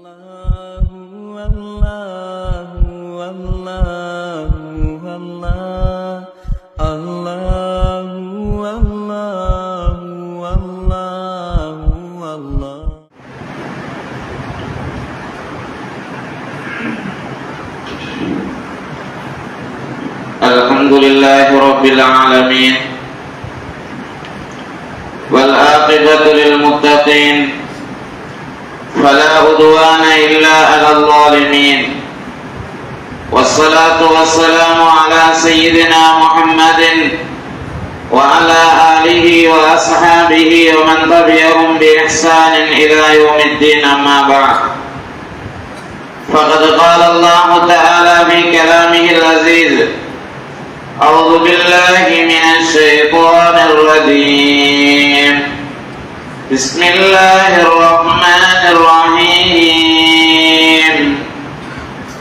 Alhamdulillahi Rabbil Alamin, wal aqibatu lil muttaqin, fala udwana illa 'alal zalimin. Wassalatu wassalamu ala sayyidina Muhammadin wa ala alihi wa ashabihi wa man tabi'ahum bi ihsanin ila yaumiddin, amma ba'd. Faqad qala Allah ta'ala fi kalamihil aziz: أعوذ بالله من الشيطان الرجيم. بسم الله الرحمن الرحيم.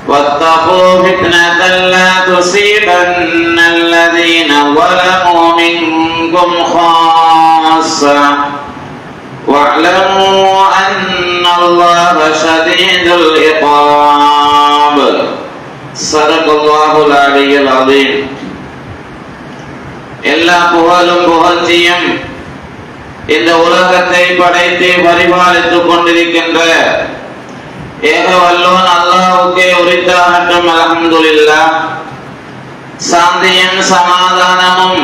واتقوا فتنة لا تصيبن الذين ظلموا منكم خاصة واعلموا أن الله شديد العقاب. صدق الله العلي العظيم. எல்லா புகழும் புகழ்ச்சியும் இந்த உலகத்தை படைத்து பரிபாலித்துக் கொண்டிருக்கின்ற ஏக வல்லோன் அல்லாஹ்வுக்கே உரித்தாகட்டும். அல்ஹம்துலில்லாஹ். சாந்தியும் சமாதானமும்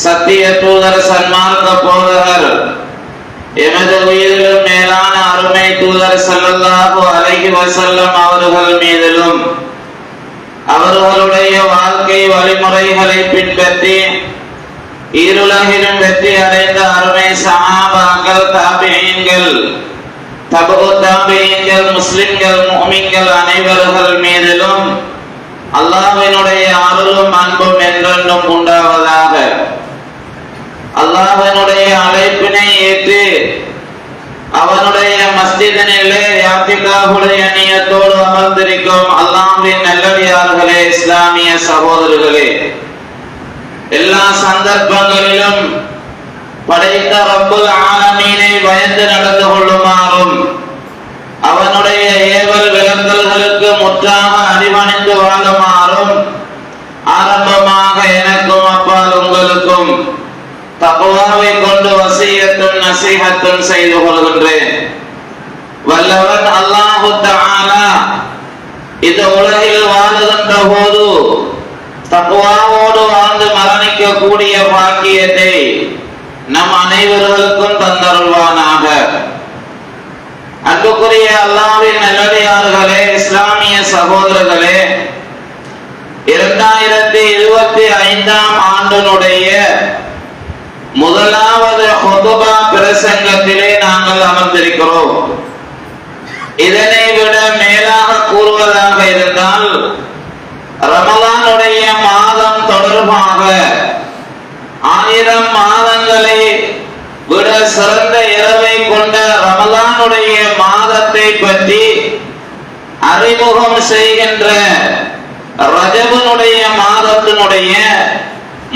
சத்திய தூதர் சன்மார்க்க போதகர் எமது உயிரிலும் மேலான அருமை தூதர் ஸல்லல்லாஹு அலைஹி வஸல்லம் அவர்கள் மீதிலும் அவர்களுடைய வாழ்க்கை வழிமுறைகளை பின்பற்றி ஈருலகிலும் வெற்றி அடைந்த அருமை சஹாபாக்கள், தாபிஈன்கள், தபூ தாபிஈன்கள், முஸ்லிம்கள், முஃமின்கள் அனைவர்கள் மீதிலும் அல்லாஹ்வினுடைய அருளும் அன்பும் என்றென்றும் உண்டாவதாக. அல்லாஹ்வினுடைய அழைப்பினை ஏற்று அவனுடைய மஸ்ஜிதினிலே இஅ்திகாஃபுடைய நியத்தோடு அமர்ந்திருக்கும் அல்லாஹ்வின் நல்லடியார்களே, இஸ்லாமிய சகோதரர்களே, எல்லா சந்தர்ப்பங்களிலும் படைத்த ரப்புல் ஆலமீனை பயந்து நடந்து கொள்ளுமாறும் அவனுடைய ஏவல் விளக்கல்களுக்கு முற்றாக அடிபணிந்து வாழுமாறும் ஆரம்பமாக எனக்கும் அப்பால் உங்களுக்கும் தக்வாவை கொண்டு வசியத்தும் நசீஹத்தும் செய்து கொள்கின்றேன். வல்லவன் அல்லாஹு தஆலா இந்த உலகில் வாழுகின்ற போது தக்வாவோடு வாழ்ந்து மரணிக்க கூடிய பாக்கியத்தை நம் அனைவர்களுக்கும் தந்தருள்வானாக. அன்புக்குரிய அல்லாஹ்வின் நல்லடியார்களே, இஸ்லாமிய சகோதரர்களே, 2025 ஆண்டினுடைய முதலாவது ஹுதுபா பிரசங்கத்திலே நாங்கள் அமர்ந்திருக்கிறோம். இதனை விட மேலாக கூறுவதாக இருந்தால், ரமலானுடைய மாதம் தொடர்பாக 1000 மாதங்களை விட சிறந்த இரவை கொண்ட ரமலானுடைய மாதத்தை பற்றி அறிமுகம் செய்கின்ற ரஜபனுடைய மாதத்தினுடைய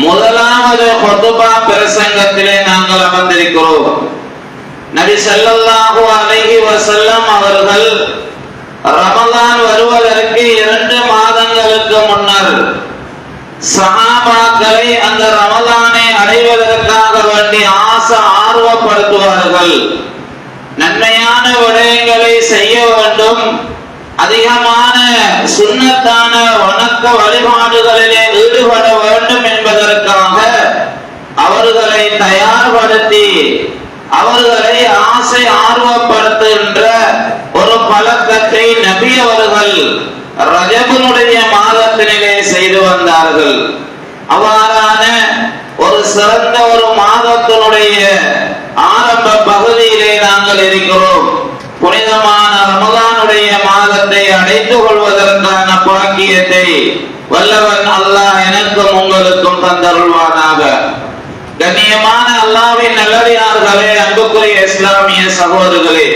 முதலாவது ஹுதுபா பிரசங்கத்திலே நாங்கள் அமர்ந்திருக்கிறோம். நபி ஸல்லல்லாஹு அலைஹி வஸல்லம் அவர்கள் ரமலான் வருவதற்கு 2 மாதங்களுக்கு முன்னர் சஹாபாக்களை அந்த ரமலானை அடைவதற்காக வேண்டி ஆர்வப்படுத்துவார்கள். நன்மையான விடயங்களை செய்ய வேண்டும், அதிகமான சுன்னத்தான வணக்க வழிபாடுகளிலே ஈடுபட வேண்டும் என்பதற்காக அவர்களை தயார்படுத்தி அவர்களை ஆர்வப்படுத்துகின்ற ஒரு பழக்கத்தை நபி அவர்கள் ரஜபனுடைய மாதத்திலே செய்து வந்தார்கள். அவ்வாறான ஒரு சிறந்த ஒரு மாதத்தினுடைய ஆரம்ப பகுதியிலே நாங்கள் இருக்கிறோம். புனிதமான ரமலானுடைய மாதத்தை அடைந்து கொள்வதற்கான பாக்கியத்தை வல்லவன் அல்லாஹ் எனக்கும் உங்களுக்கும் தந்தருள்வானாக. கண்ணியமான அல்லாஹ்வின் நல்லடியார்களே, அன்புக்குரிய இஸ்லாமிய சகோதரர்களே,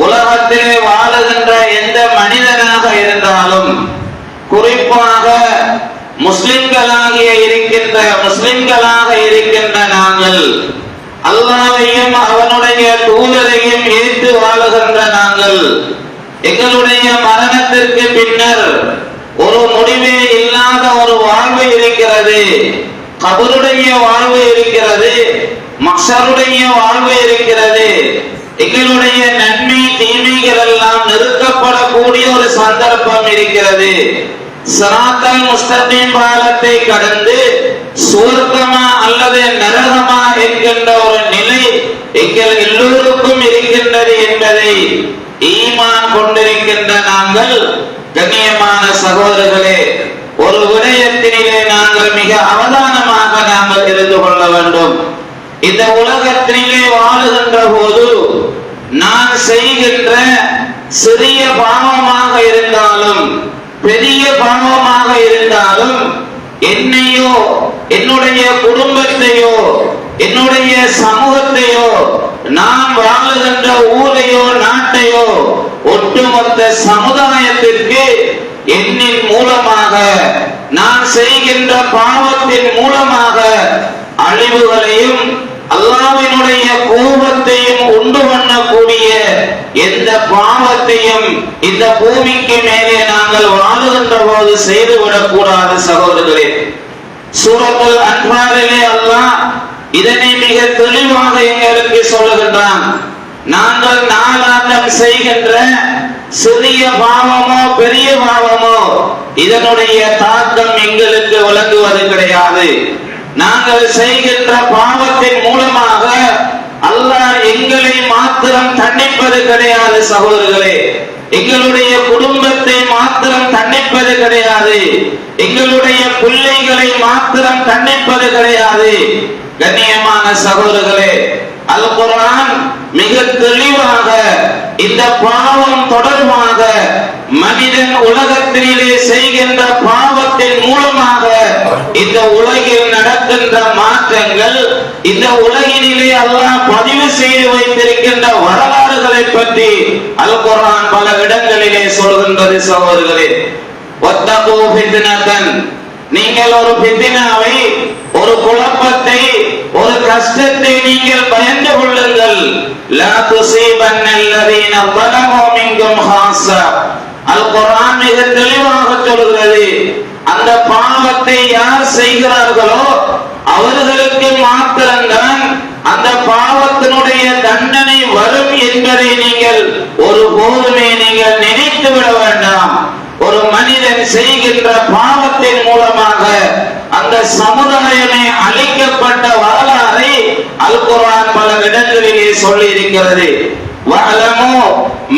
உலகத்திலே வாழுகின்ற எந்த மனிதனாக இருந்தாலும், குறிப்பாக முஸ்லிம்களாக இருக்கின்ற நாங்கள் அல்லாஹ்வையும் அவனுடைய தூதரையும் ஏற்று வாழுகின்ற நாங்கள் எங்களுடைய மரணத்திற்கு பின்னர் ஒரு முடிவே இல்லாத ஒரு வாழ்வு இருக்கிறது. கபருடைய வாழ்வு இருக்கிறது, மஹ்ஷருடைய வாழ்வு இருக்கிறது. எங்களுடைய நன்மை தீமைகள் எல்லாம் நிறுத்தப்படக்கூடிய ஒரு சந்தர்ப்பம் இருக்கிறது. சிராத்தல் முஸ்தகீம் பாலத்தை கடந்து சுவர்க்கமா அல்லது நரகமா என்கின்ற ஒரு நிலை எங்கள் எல்லோருக்கும் இருக்கின்றது என்பதை ஈமான் கொண்டிருக்கின்ற நாங்கள், கண்ணியமான சகோதரர்களே, ஒரு விடயத்தினிலே நாங்கள் மிக அவதானமாக நாங்கள் இருந்து கொள்ள வேண்டும். இந்த உலகத்திலே வாழுகின்ற போது நான் செய்கின்ற சிறிய பாவமாக இருந்தாலும் பெரிய பாவமாக இருந்தாலும் என்னையோ என்னுடைய குடும்பத்தையோ என்னுடைய சமூகத்தையோ நான் வாழுகின்ற ஊரையோ நாட்டையோ ஒட்டுமொத்த சமுதாயத்திற்கு என்னின் மூலமாக நான் செய்கின்ற பாவத்தின் மூலமாக அழிவுகளையும் அல்லாஹ்வினுடைய கோபத்தையும் உண்டு பண்ணக்கூடிய எந்த பாவத்தையும் இந்த பூமிக்கு மேலே நாங்கள் வாழுகின்ற போது செய்துவிடக் கூடாது சகோதரர்களே. சூரத்துல் அன்ஃபாலிலே அல்லாஹ் இதனை மிக தெளிவாக எங்களுக்கு சொல்லுகின்றான். நாங்கள் நாளாந்தம் செய்கின்ற சிறிய பாவமோ பெரிய பாவமோ இதனுடைய தாக்கம் எங்களுக்கு விளங்குவது கிடையாது. நாங்கள் செய்கின்ற பாவத்தின் மூலமாக அல்லாஹ் எங்களை மாத்திரம் தண்டிப்பது கிடையாது சகோதரர்களே. எங்களுடைய குடும்பத்தை மாத்திரம் தண்டிப்பது கிடையாது, எங்களுடைய பிள்ளைகளை மாத்திரம் தண்டிப்பது கிடையாது. கண்ணியமான சகோதரர்களே, அல் குர்ஆன் மிக தெளிவாக இந்த பாவம் தொடர்பாக மனிதன் உலகத்திலே செய்கின்ற பாவத்தின் மூலமாக இந்த உலகில் நடக்கின்ற மாற்றங்கள், இந்த உலகினிலே அல்லாஹ் பதிவு செய்து வைத்திருக்கின்ற வரலாறுகளை பற்றி அல் குர்ஆன் பல இடங்களிலே சொல்கின்றது சகோதரர்களே. வத்தகூ ஃபித்னத்தன், நீங்கள் ஒரு ஃபித்னாவை, ஒரு குழப்பத்தை, ஒரு கஷ்டத்தை நீங்கள் பயந்து கொள்ளுங்கள். லா துஸீபன்னல்லதீன ஸலமூ மின்கும் ஹாஸா. அல் குர்ஆன் மிக தெளிவாக சொல்கிறது, அந்த பாவத்தை யார் செய்கிறார்களோ அவர்களுக்கு மாத்திரம்தான் அந்த பாவத்தினுடைய தண்டனை வரும் என்பதை நீங்கள் ஒருபோதுமே நீங்கள் நினைத்து விட வேண்டாம். ஒரு மனிதன் செய்கின்ற பாவத்தின் மூலமாக அந்த சமுதாயமே அழிக்கப்பட்ட வரலாறை அல் குர்ஆன் பல இடங்களிலே சொல்லி இருக்கிறது. வஅலமு,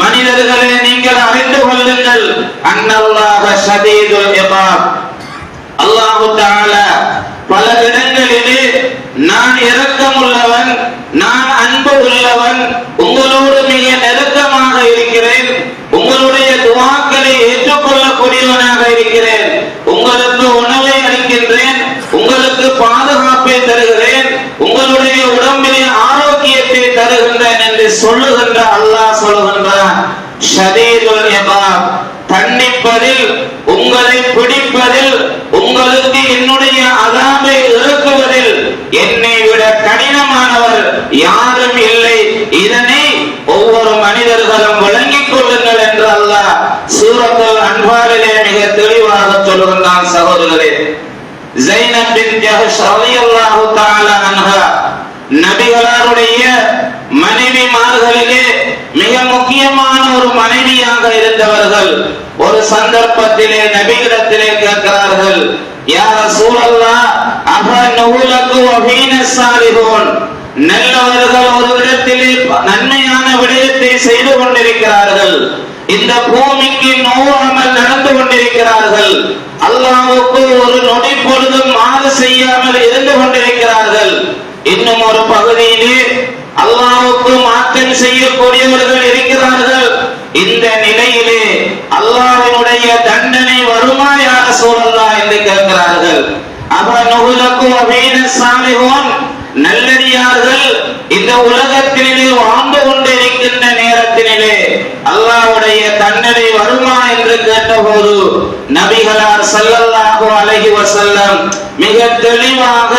மனிதர்களே நீங்கள் அறிந்து கொள்ளுங்கள், அன்னல்லாஹ ஷதீதுல் இகாப், அல்லாஹ் தஆலா பல இடங்களிலே நான் இரக்கமுள்ளவன், நான் அன்பு உள்ளவன், உங்களோடு மிக நெருக்கமாக இருக்கிறேன், உங்களுடைய துஆக்களை ஏற்றுக்கொள்ளக்கூடியவனாக இருக்கிறேன், உங்களுக்கு உணவை அளிக்கின்றேன், உங்களுக்கு பாதுகாப்பை தருகிறேன், உங்களுடைய உடம்பிலே ஆரோக்கியத்தை தருகின்றேன் என்று சொல்லுகின்ற அல்லாஹ் சொல்லுகின்றான், ஷதீதுல் இகாப், தண்டிப்பதில், உங்களை பிடிப்பதில், உங்களுக்கு என்னுடைய அஸாபை இறக்குவதில் என்னை விட கடினமானவர் யாரும் இல்லை. இதனை ஒவ்வொரு மனிதர்களும் விளங்கிக் கொள்ளுங்கள் என்று அல்லாஹ் சூரத்துல் அன்ஃபாலிலே மிக தெளிவாக சொல்லுகின்றான் சகோதரர்களே. ஸைனப் பின்த் ஜஹஷ் ரலியல்லாஹு தஆலா அன்ஹா நபிகளாருடைய மனைவிமார்களிலே மிக முக்கியமான ஒரு மனைவியாக இருந்தவர்கள். ஒரு சந்தர்ப்பத்திலே நபியிடத்திலே கேட்கிறார்கள், யா ரசூலல்லாஹ் அஃபநுலகு வஃபீன ஸாலிஹூன், நல்லவர்கள் ஒரு இடத்திலே நன்மையான விடயத்தை செய்து கொண்டிருக்கிறார்கள், இந்த பூமிக்கு நோவாமல் நடந்து கொண்டிருக்கிறார்கள், அல்லாஹ்வுக்கு ஒரு நொடி பொழுதும் மாறு செய்யாமல் இருந்து கொண்டிருக்கிறார்கள், இன்னும் ஒரு பகுதியிலே அல்லாஹ்வுக்கு மாற்றம் செய்யக்கூடியவர்கள் இருக்கிறார்கள், இந்த நிலையிலே அல்லாஹ்வினுடைய தண்டனை வருமா யா ரசூலல்லாஹ் என்று கேட்கிறார்கள். அஃபநுலகு வஃபீன ஸாலிஹூன், நல்லடியார்கள் இந்த உலகத்திலே வாழ்ந்து கொண்டிருக்கின்ற நேரத்திலே அல்லாஹ்வுடைய தண்டனை வருமா என்று கேட்டபோது நபிகளார் ஸல்லல்லாஹு அலைஹி வஸல்லம் மிக தெளிவாக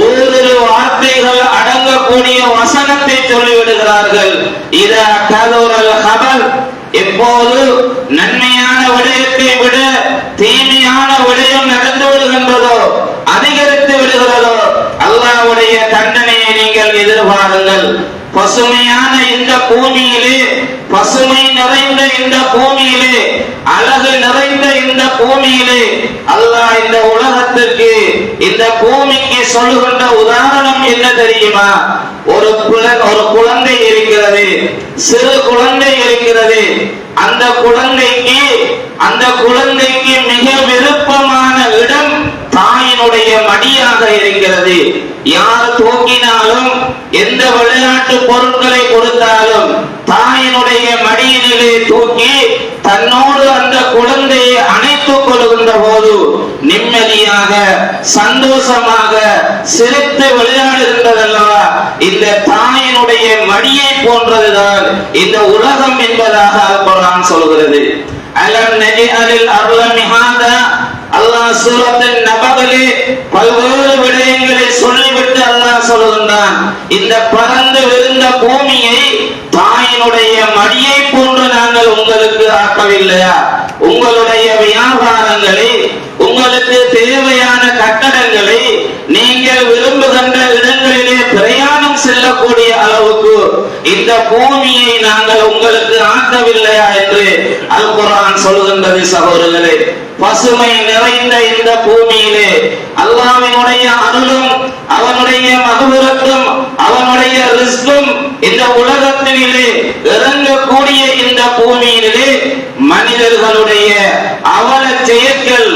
ஓரிரு வார்த்தைகள் அடங்கக்கூடிய சொல்லிவிடுகிறார்கள். இதா கதுரல் ஹபல், எப்போது நன்மையான விடயத்தை விட தீமையான விடயம் நடந்து விடுகின்றதோ, அதிகரித்து விடுகிறதோ, அல்லாஹ்வுடைய தண்டனையை நீங்கள் எதிர்பாருங்கள். பசுமையான இந்த பூமியிலே, பசுமை நிறைந்த இந்த பூமியிலே, அழகு நிறைந்த இந்த பூமியிலே அல்லாஹ் இந்த உலகத்திற்கு, இந்த பூமிக்கு சொல்லுகின்ற உதாரணம் என்ன தெரியுமா? ஒரு குழந்தை இருக்கிறது, சிறு குழந்தை இருக்கிறது. அந்த குழந்தைக்கு மிக விருப்பமான இடம் தாயினுடைய மடியாக இருக்கிறது. யார் தூக்கினாலும், எந்த விளையாட்டு பொருட்களை கொடுத்தாலும் தாயினுடைய மடியிலே தூக்கி தன்னோடு அந்த குழந்தையை அணைத்துக் கொள்கின்ற போது நிம்மதியாக சந்தோஷமாக சிரித்து விளையாடுகின்றதல்லவா, இந்த தாயினுடைய மடியை போன்றதுதான் இந்த உலகம் என்பதாக குர்ஆன் சொல்கிறது. அலம் நஜிஅலில் அர்ள மிஹாதா, அல்லாஹ் சூரத்துன் நபவிலே பல்வேறு விடயங்களை சொல்லிவிட்டு அல்லாஹ் சொல்கின்றான், இந்த பறந்து விரிந்த பூமியை தாயினுடைய மடியை போன்று நாங்கள் உங்களுக்கு ஆக்கவில்லையா? உங்களுடைய வியாபாரங்களை, உங்களுக்கு தேவையான கட்டடங்களை, நீங்கள் விரும்புகின்ற இடங்களிலே பிரயாணம் செல்லக்கூடிய அளவுக்கு இந்த பூமியை நாங்கள் உங்களுக்கு ஆக்கவில்லையா என்று அல் குர்ஆன் சொல்கின்றது. சகோதரர்களே, பசுமை நிறைந்த இந்த பூமியிலே அல்லாஹ்வினுடைய அருளும், அவனுடைய மக்ஃபிரத்தும், அவனுடைய ரிஸ்கும் இந்த உலகத்திலே இறங்கக்கூடிய இந்த பூமியிலே மனிதர்களுடைய அவல செயல்கள்,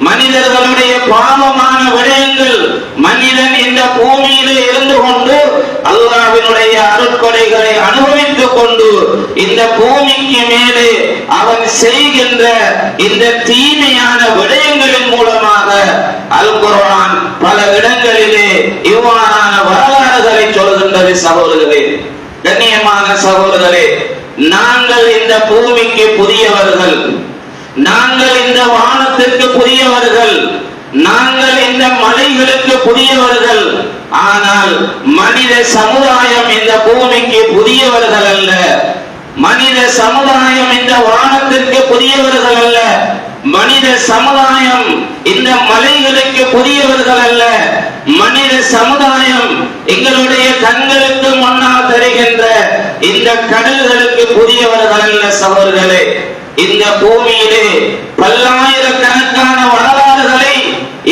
மனிதர்களுடைய பாவமான விடயங்கள், மனிதன் இந்த பூமியிலே இருந்து கொண்டு அல்லாஹ்வினுடைய அருட்கொடைகளை அனுபவித்துக் கொண்டு இந்த பூமிக்கு மேலே அவன் செய்கின்ற இந்த தீமையான விடயங்களின் மூலமாக அல் குர்ஆன் பல இடங்களிலே இவ்வாறான வரலாறுகளை சொல்கின்றது. சகோதரர்களே, கண்ணியமான சகோதரர்களே, நாங்கள் இந்த பூமிக்கு புதியவர்கள், நாங்கள் இந்த வானத்திற்கு புதியவர்கள், நாங்கள் இந்த மலைகளுக்கு புதியவர்கள். ஆனால் மனித சமுதாயம் இந்த பூமிக்கு புதியவர்கள் அல்ல. மனித சமுதாயம் இந்த வானத்திற்கு புதியவர்கள் அல்ல. மனித சமுதாயம் இந்த மலைகளுக்கு புதியவர்கள் அல்ல. மனித சமுதாயம் எங்களுடைய கண்களுக்கு முன்னால் தெரிகின்ற இந்த கடல்களுக்கு புதியவர்கள் அல்ல. சகோதரர்களே, இந்த பூமியிலே பல்லாயிரக்கணக்கான வரலாறுகளை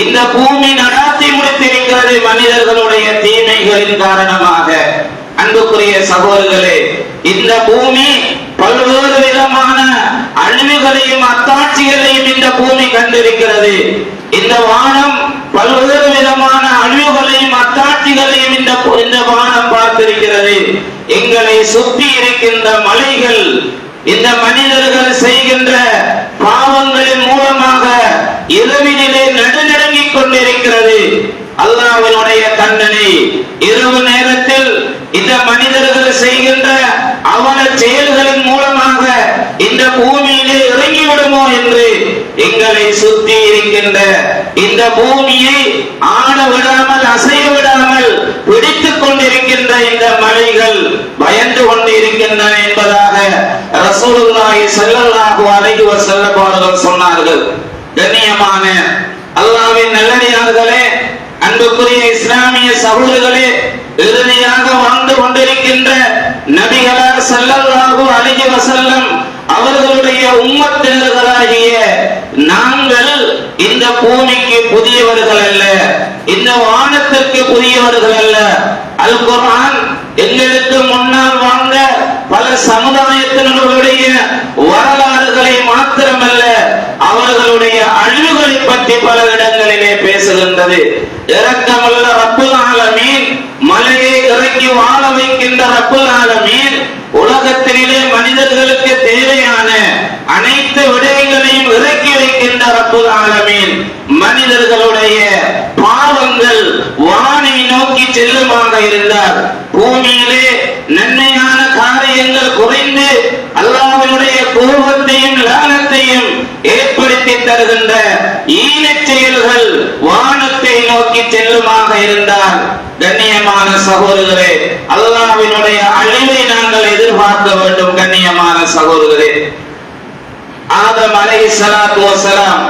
இந்த பூமி நடாத்தி முடித்திருக்கிறது மனிதர்களுடைய தீமைகளின் காரணமாக. அன்புக்குரிய சகோதரர்களே, இந்த பூமி பல்வேறு விதமான அழிவுகளையும் அத்தாட்சிகளையும் இந்த பூமி கண்டிருக்கிறது. இந்த வானம் பல்வேறு விதமான அழிவுகளையும் அத்தாட்சிகளையும் இந்த வானம் பார்த்திருக்கிறது. எங்களை சுற்றி இருக்கின்ற மலைகள் இந்த மனிதர்கள் செய்கின்ற பாவங்களின் மூலமாக இரவினிலே நடுநடுங்கிக் கொண்டிருக்கிறது. அல்லாஹ்வினுடைய தண்டனை இரவு நேரத்தில் இந்த மனிதர்கள் செய்கின்ற அவல செயல்களின் மூலமாக இந்த பூமியிலே இறங்கிவிடுமோ என்று எங்களை சுற்றி இருக்கின்ற இந்த பூமியை ஆட விடாமல், அசைய விடாமல் பிடித்துக் கொண்டிருக்கின்ற இந்த மலைகள் பயந்து கொண்டிருக்கின்றன என்பதாக ரசூலுல்லாஹி ஸல்லல்லாஹு அலைஹி வஸல்லம் அவர்கள் சொன்னார்கள். கண்ணியமான அல்லாஹ்வின் நல்லடியார்களே, அன்புக்குரிய இஸ்லாமிய சகோதரர்களே, இறுதியாக வாழ்ந்து கொண்டிருக்கின்ற நபிகளார் ஸல்லல்லாஹு அலைஹி வஸல்லம் அவர்களுடைய உம்மத்தினர்களாகிய நாங்கள் இந்த பூமிக்கு புதியவர்கள் அல்ல, இந்த வானத்திற்கு புதியவர்கள் அல்ல. அல் குர்ஆன் எங்களுக்கு முன்னால் வாழ்ந்த பல சமுதாயத்தினருடைய வரலாறுகளை மாத்திரமல்ல, அவர்களுடைய அழிவுகளை பற்றி பல இடங்களிலே பேசுகின்றது. இரக்கமுள்ள ரப்புல் ஆலமீன், மலையை இறக்கி வாழ வைக்கின்ற ரப்புல் ஆலமீன், உலகத்திலே மனிதர்களுக்கு தேவையான அனைத்து விடயங்களையும் இறக்கி வைக்கின்ற ரப்புல் ஆலமீன், மனிதர்களுடைய பாவங்கள் வானை நோக்கி செல்லுமாக இருந்தார். பூமியிலே நன்மையான காரியங்கள் குறைந்து அல்லாஹ்வினுடைய கோபத்தையும் லானத்தையும் ஏற்படுத்தி தருகின்ற ஈனச் செயல்கள் வானத்தை நோக்கி செல்லுமாக இருந்தால் கண்ணியமான சகோதரர்களே, அல்லாஹ்வினுடைய அழிவை நாங்கள் எதிர்பார்க்க வேண்டும். கண்ணியமான சகோதரர்களே, ஆதம் அலைஹிஸ்ஸலாத்து வஸலாம்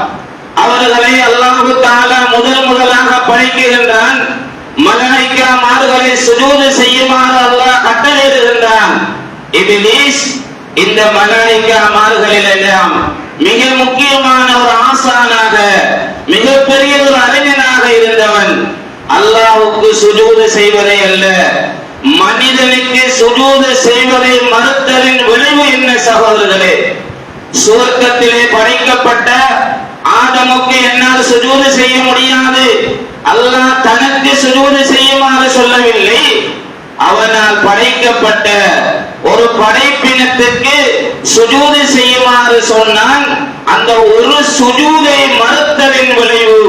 அவர்களை அல்லாஹ் தஆலா முதலாக படைக்கின்றான். மலாயிக்காமார்களை சுஜூது செய்யுமாறு அல்லாஹ் கட்டளையிடுகின்றான். இப்லீஸ் இந்த மலாயிக்காமார்களில் எல்லாம் மிக முக்கியமான ஒரு ஆசானாக, மிகப்பெரிய ஒரு அறிஞனாக இருந்தவன். அல்லாஹ்வுக்கு சுஜூது செய்வதை அல்ல, மனிதனுக்கு சுஜூது செய்வதை மறுத்தலின் விளைவு என்ன சகோதரர்களே? சுவர்க்கத்திலே படைக்கப்பட்ட ஆதமுக்கு என்னால் சுஜூது செய்ய முடியாது. அல்லாஹ் தனக்கு சுஜூது செய்யுமாறு சொல்லவில்லை. அவனால் படைக்கப்பட்ட ஒரு படைப்பினத்திற்கு சுஜூது செய்யுமாறு சொன்னான். அந்த ஒரு சுஜூதை மறுத்தலின் விளைவு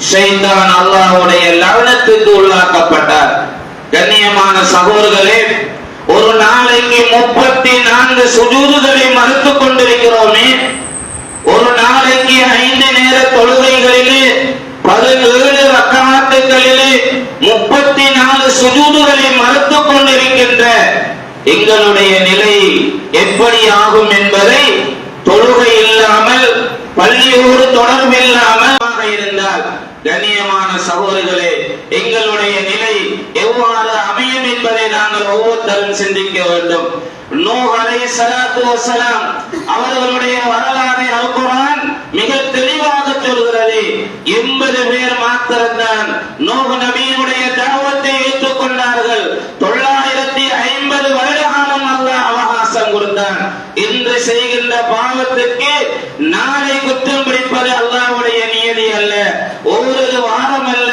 ஷைத்தான் அல்லாஹ்வுடைய லஅனத்துக்கு உள்ளாக்கப்பட்டார். கண்ணியமான சகோதரர்களே, ஒரு நாளைக்கு 34 சுஜூதுகளை மறுத்துக் கொண்டிருக்கிறோமே. ஒரு நாளைக்கு 5 நேர தொழுகைகளிலே 17 ரக்காத்துகளிலே 34 சுஜூதுகளை மறுத்துக் கொண்டிருக்கின்ற எங்களுடைய நிலை எப்படி ஆகும் என்பதை, தொழுகை இல்லாமல் பள்ளியோடு தொடர்பு இல்லாமல் இருந்தால் கண்ணியமான சகோதரர்களே, எங்களுடைய நிலை எவ்வாறு அமையும் என்பதை நாங்கள் ஒவ்வொருத்தரும் சிந்திக்க வேண்டும். நூஹ் அலைஹிஸ்ஸலாத்து வஸலாம் அவர்களுடைய வரலாறை அல் குர்ஆன் மிக தெளிவாக சொல்கிறது. 80 பேர் மாத்திரம்தான் நூஹ் நபியினுடைய தஅவத்தை ஏற்றுக்கொண்டார்கள். 950 வருட காலம் அல்லாஹ் அவகாசம் கொடுத்தான். இன்று செய்கின்ற பாவத்துக்கு நாளை குற்றம் பிடிப்பது அல்லாஹ்வுடைய நியதி அல்ல. ஒவ்வொரு வாரம் அல்ல,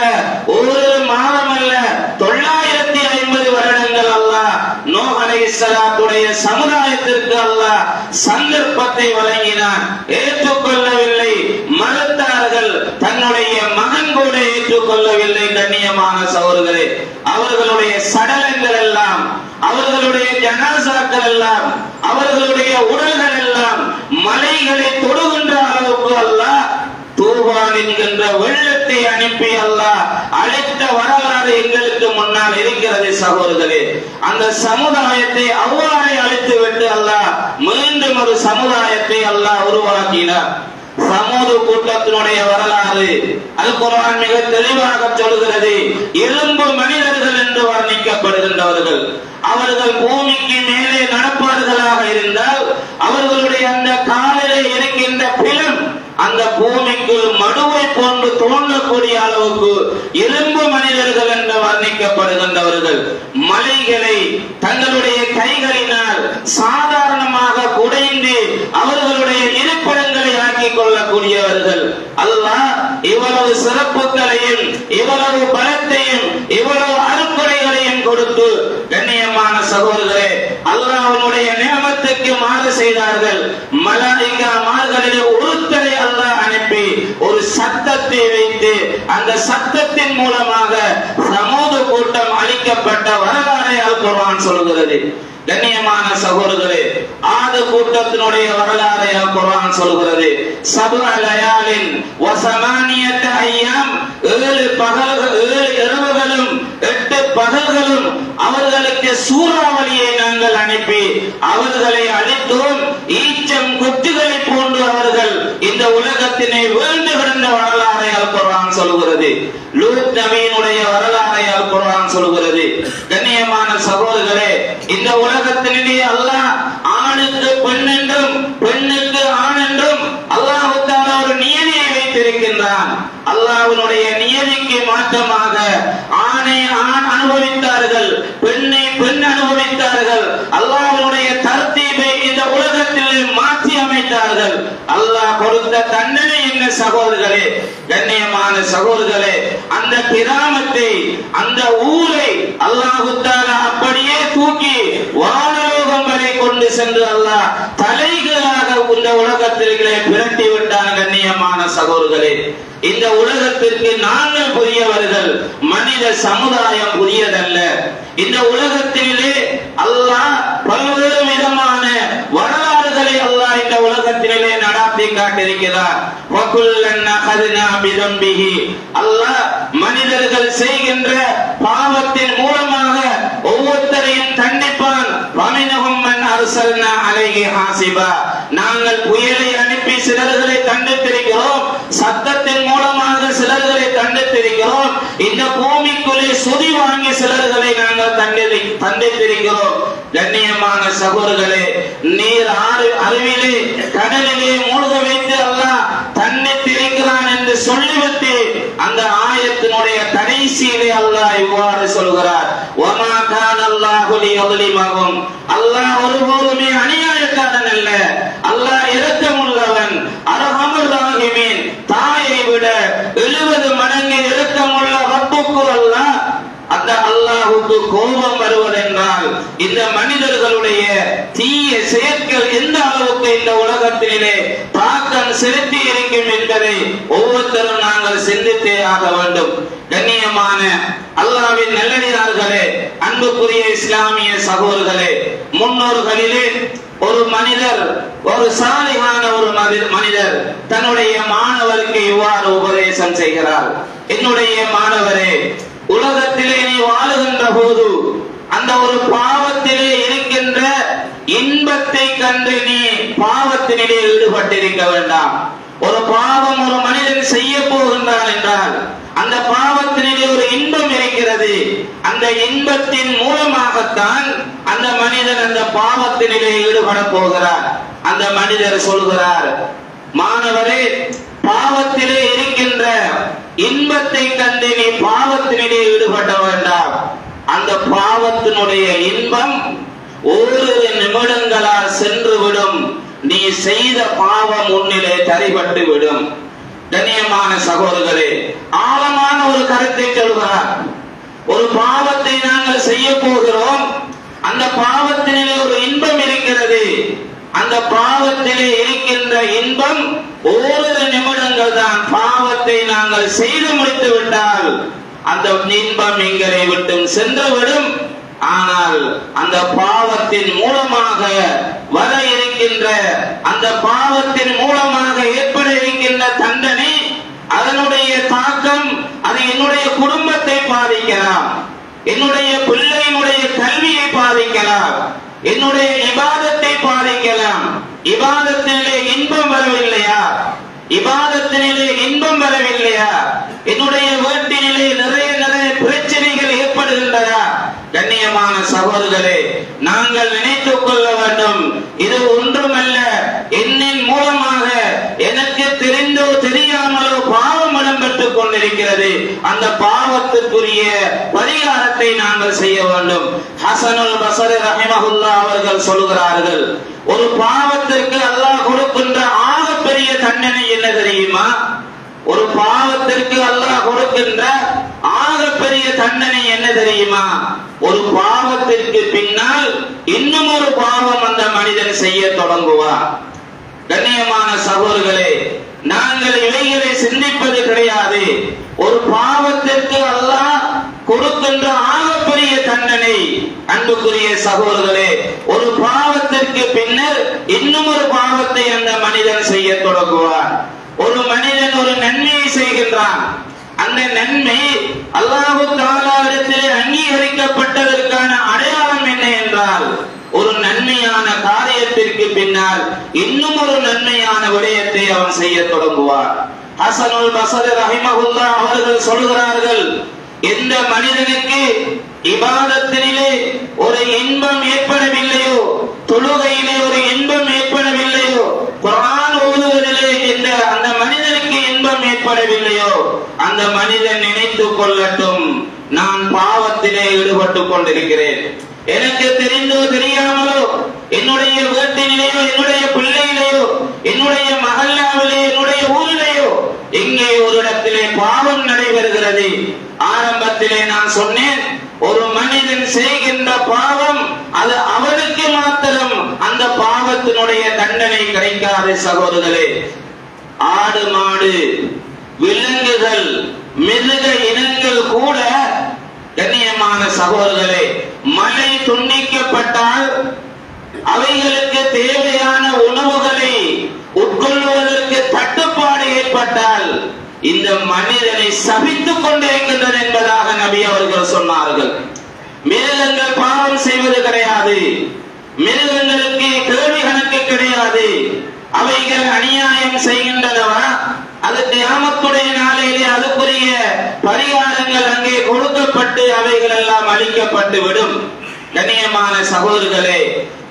ஒவ்வொரு மாதம் அல்ல, 950 வருடங்கள் அல்லாஹ் நூஹ் அலைஹிஸ்ஸலாத்துடைய சமுதாயத்திற்கு அல்லாஹ் சந்தர்ப்பத்தை வழங்கினான். ஏற்றுக்கொள்ளவில்லை, மறுத்தார்கள். தன்னுடைய மகன் கூட ஏற்றுக்கொள்ளவில்லை. கண்ணியமான சகோதரர்களே, அவர்களுடைய சடலங்கள் எல்லாம், அவர்களுடைய ஜனாசாக்கள் எல்லாம், அவர்களுடைய உடல்கள் எல்லாம் மலைகளை தொடுகின்ற அளவுக்கு அல்லாஹ் தூபான் என்கின்ற வெள்ளத்தை அனுப்பி அல்லாஹ் அழைத்த வரலாறு எங்களுக்கு முன்னால் இருக்கிறது சகோதரர்களே. அந்த சமுதாயத்தை அவ்வாறே அழைத்து விட்டு அல்லாஹ் மீண்டும் ஒரு சமுதாயத்தை அல்லாஹ் உருவாக்கினார். சமூது கூட்டத்தினுடைய வரலாறு அல் குர்ஆன் மிக தெளிவாக சொல்கிறது. எலும்பு மனிதர்கள் என்று வர்ணிக்கப்படுகின்றவர்கள், அவர்கள் பூமிக்கு மேலே நடப்பார்களாக இருந்தால் அவர்களுடைய அந்த காலிலே இருக்கின்ற பிலம் அந்த பூமிக்குள் மடுவை போன்று தோன்றக்கூடிய அளவுக்கு எலும்பு மனிதர்கள் என்று வர்ணிக்கப்படுகின்றவர்கள். மலைகளை தங்களுடைய கைகளினால் சாதாரணமாக குடைந்து அவர்களுடைய இருப்பிடங்களை ஆக்கிக் கொள்ளக்கூடியவர்கள். அல்லாஹ் இவ்வளவு சிறப்புகளையும், இவ்வளவு பலத்தையும், இவ்வளவு அருட்கொடைகளையும் கொடுத்து கண்ணியமான சகோதரர்களே, அல்லாஹ்வுடைய நியமத்துக்கு மாறு செய்தார்கள். மலாயிக்காமார்களிலே ஒருத்தரை அல்லாஹ் அனுப்பி ஒரு சத்தத்தை வைத்து அந்த சத்தத்தின் மூலமாக சமூக கூட்டம் அழிக்கப்பட்ட வரலாறை அல் குர்ஆன் சொல்கிறது. கண்ணியமான சகோதரர்களே, ஆது கூட்டத்தினுடைய வரலாறை அல் குர்ஆன் சொல்கிறது. சபஅ லயாலின் வ ஸமானியத அய்யாம், 7 பகல்கள் 7 இரவுகளும் 8 பகல்களும் அவர்களுக்கு சூறாவளியை நாங்கள் அனுப்பி அவர்களை அழித்தோம். ஈச்சம் கொத்துகளை போன்று அவர்கள் இந்த உலகத்தினை வீழ்ந்து கிடந்த வரலாறை அல் குர்ஆன் சொல்கிறது. லூத் நபியினுடைய வரலாறை அல் குர்ஆன் சொல்கிறது. கண்ணியமான சகோதரர்களே, இந்த உலகத்திலே அல்லாஹ் ஆணுக்கு பெண் என்றும் பெண்ணுக்கு ஆண் என்றும் அல்லாஹ் தஆலா ஒரு நியதியை வைத்திருக்கின்றான். அல்லாஹ்வுடைய நியதிக்கு மாற்றமாக ஆணை ஆண் அனுபவித்தார்கள், பெண்ணை பெண் அனுபவித்தார்கள். அல்லாஹ்வுடைய தர்தீபை இந்த உலகத்தில் மாற்றி அமைத்தார்கள். அல்லாஹ் கொடுத்த தண்டனை என்ன சகோதரர்களே? கண்ணியமான சகோதரர்களே, அந்த கிராமத்தை, அந்த ஊரை அல்லாஹ் தஆலா அப்படியே தூக்கி வானலோகம் வரை கொண்டு சென்று அல்லாஹ் தலைகளாக இந்த உலகத்திலே பிரட்டி விட்டான். கண்ணியமான சகோதரர்களே, இந்த உலகத்திற்கு நாங்கள் புதியவர்கள், மனித சமுதாயம் புதியதல்ல. இந்த உலகத்திலே அல்லாஹ் பல்வேறு விதமான வரலாறுகளை அல்லாஹ் இந்த உலகத்திலே நடாத்தி காட்டியிருக்கிறார். அல்லாஹ் மனிதர்கள் செய்கின்ற பாவத்தின் மூலமாக ஒவ்வொருத்தரையும் தண்டிப்பான். நாங்கள் புயலை அனுப்பி சிலர்களை தண்டித்திருக்கிறோம், சத்தத்தின் மூலமாக சிலர்களை தண்டித்திருக்கிறோம், இந்த பூமிக்குள்ளே சுதி வாங்கி சிலர்களை நாங்கள் தண்டித்திருக்கிறோம். கண்ணியமான சகோதரர்களே, நீர் அறிவிலே கடலிலே மூழ்க வைத்து அல்லாஹ் தண்டித்திருக்கிறான் என்று சொல்லிவிட்டு அந்த ஆயத்தினுடைய கடைசியிலே அல்லாஹ் இவ்வாறு சொல்கிறார், வமா கான அல்லாஹு லியظلمهم. அல்லாஹ் ஒருபோதுமே அநியாயக்காரன் அல்ல, அல்லாஹ் இரக்கமுள்ளவன். அர்ஹமுர் ராஹிமீன், தாயை விட 70 மடங்கு இரக்கமுள்ள ரப்புக்கு அல்லாஹ், அந்த அல்லாஹ்வுக்கு கோபம் வருவதென்றால் இந்த மனிதர்களுடைய தீய செயற்கள் எந்த அளவுக்கு இந்த உலகத்திலே தாக்கம் செலுத்தி இருக்கும் என்பதை ஒவ்வொருத்தரும் நாங்கள் சிந்தித்தே ஆக வேண்டும். கண்ணியமான அல்லாஹ்வின் நல்லடியார்களே, அன்புக்குரிய இஸ்லாமிய சகோதரர்களே, முன்னோர்களிலே ஒரு மனிதர், ஒரு சாலிகான ஒரு மனிதர் தன்னுடைய மாணவருக்கு இவ்வாறு உபதேசம் செய்கிறார். என்னுடைய மாணவரே, உலகத்திலே நீ வாழுகின்ற போது அந்த ஒரு பாவத்திலே இருக்கின்ற இன்பத்தை கண்டு நீ பாவத்தினிலே ஈடுபட்டிருக்க வேண்டாம். ஒரு பாவம் ஒரு மனிதன் செய்ய போகின்றான் என்றால் அந்த பாவத்தினிலே ஒரு இன்பம் இருக்கிறது. அந்த இன்பத்தின் மூலமாகத்தான் அந்த மனிதன் அந்த பாவத்தினிலே ஈடுபட போகிறார். அந்த மனிதர் சொல்கிறார், மாணவரே, பாவத்திலே இருக்கின்ற இன்பத்தை கண்டு நீ பாவத்தினிலே ஈடுபட வேண்டாம். அந்த பாவத்தினுடைய இன்பம் ஓரிரு நிமிடங்களால் சென்று விடும். நீ செய்த பாவம் உன்னிலே தரிபட்டு விடும். கண்ணியமான சகோதரர்களே, ஆழமான ஒரு கருத்தை சொல்கிறார். ஒரு பாவத்தை நாங்கள் செய்ய போகிறோம், அந்த பாவத்தினிலே ஒரு இன்பம் இருக்கிறது. அந்த பாவத்திலே இருக்கின்ற இன்பம் ஓரிரு நிமிடங்கள் தான். பாவத்தை நாங்கள் செய்து முடித்து விட்டால் அந்த இன்பம் எங்களை விட்டு சென்றுவிடும். ஆனால் அந்த பாவத்தின் மூலமாக வர இருக்கின்ற, அந்த பாவத்தின் மூலமாக ஏற்பட இருக்கின்ற தண்டனை, அதனுடைய தாக்கம் அது என்னுடைய குடும்பத்தை பாதிக்கலாம், என்னுடைய பிள்ளையினுடைய கல்வியை பாதிக்கலாம், என்னுடைய இபாதத்தை பாதிக்கலாம். இபாதத்திலே இன்பம் வரவில்லையா? இபாதத்திலே இன்பம் வரவில்லையா? என்னுடைய வீட்டிலே நிறைய பிரச்சனைகள் ஏற்படுகின்றதா? கண்ணியமான சகோதரர்களே, நாங்கள் நினைத்துக் கொள்ள வேண்டும், இது ஒன்றுமல்ல, என்னின் மூலமாக எனக்கு தெரிந்தோ தெரியாமலோ பாவம் இடம்பெற்றுக் கொண்டிருக்கிறது. அந்த பாவத்திற்குரிய பரிகாரத்தை நாங்கள் செய்ய வேண்டும். ஹசனுல் பஸரி ரஹிமஹுல்லாஹ் அவர்கள் சொல்கிறார்கள், ஒரு பாவத்திற்கு அல்லாஹ் கொடுக்கின்ற ஆகப்பெரிய தண்டனை என்ன தெரியுமா? ஒரு பாவத்திற்கு அல்லாஹ் கொடுக்கின்ற ஆகப்பெரிய தண்டனை என்ன தெரியுமா? ஒரு பாவத்திற்கு பின்னால் இன்னும் ஒரு பாவம் அந்த மனிதன் செய்ய தொடங்குவார். கண்ணியமான சகோதரர்களே, நாங்கள் இவைகளை சிந்திப்பது கிடையாது. ஒரு பாவத்திற்கு அல்லாஹ் கொடுக்கின்ற ஆகப்பெரிய தண்டனை, அன்புக்குரிய சகோதரர்களே, ஒரு பாவத்திற்கு பின்னர் இன்னும் ஒரு பாவத்தை அந்த மனிதன் செய்ய தொடங்குவார். ஒரு மனிதன் ஒரு நன்மையை செய்கின்றான், அந்த நன்மை அல்லாஹ் தஆலாவிடத்திலே அங்கீகரிக்கப்பட்டதற்கான அடையாளம் என்ன என்றால், ஒரு நன்மையான காரியத்திற்கு பின்னால் இன்னும் ஒரு நன்மையான விடயத்தை அவன் செய்ய தொடங்குவார். ஹசனுல் பஸரி ரஹிமஹுல்லாஹ் அவர்கள் சொல்கிறார்கள், எந்த மனிதனுக்கு இபாதத்திலே ஒரு இன்பம் ஏற்படவில்லையோ, தொழுகையிலே ஒரு இன்பம் ஏற்படவில்லையோ, குர்ஆன் ஓதுவதிலே அந்த மனிதனுக்கு இன்பம் ஏற்படவில்லையோ, அந்த மனிதன் நினைத்துக் கொள்ளட்டும், நான் பாவத்திலே ஈடுபட்டுக் கொண்டிருக்கிறேன். எனக்கு தெரிந்தோ தெரியாமலோ, என்னுடைய வீட்டிலேயோ, என்னுடைய பிள்ளையிலேயோ, என்னுடைய மஹல்லாவிலே, என்னுடைய ஊரிலேயோ எங்கே ஒரு இடத்திலே பாவம் நடைபெறுகிறது. ஆரம்பத்திலே நான் சொன்னேன், ஒரு மனிதன் செய்கின்ற பாவம் அது அவனுக்கு மாத்திரம் அந்த பாவத்தினுடைய தண்டனை கிடைக்காது. சகோதரர்களே, ஆடு மாடு விலங்குகள் மிருக இனங்கள் கூட, கண்ணியமான சகோதரர்களே, மழை துண்டிக்கப்பட்டால் அவைகளுக்கு தேவையான உணவுகளை இந்த மனிதனை சபித்துக் கொண்டிருக்கின்றது என்பதாக நபி அவர்கள் சொன்னார்கள். மிருகங்கள் பாவம் செய்வது கிடையாது, மிருகங்களுக்கு கேள்வி கணக்கு கிடையாது. அவைகள் அநியாயம் செய்கின்றனவா, அது கியாமத்துடைய நாளையிலே அதுக்குரிய பரிகாரங்கள் அங்கே கொடுக்கப்பட்டு அவைகள் எல்லாம் அழிக்கப்பட்டு விடும். கண்ணியமான சகோதரர்களே,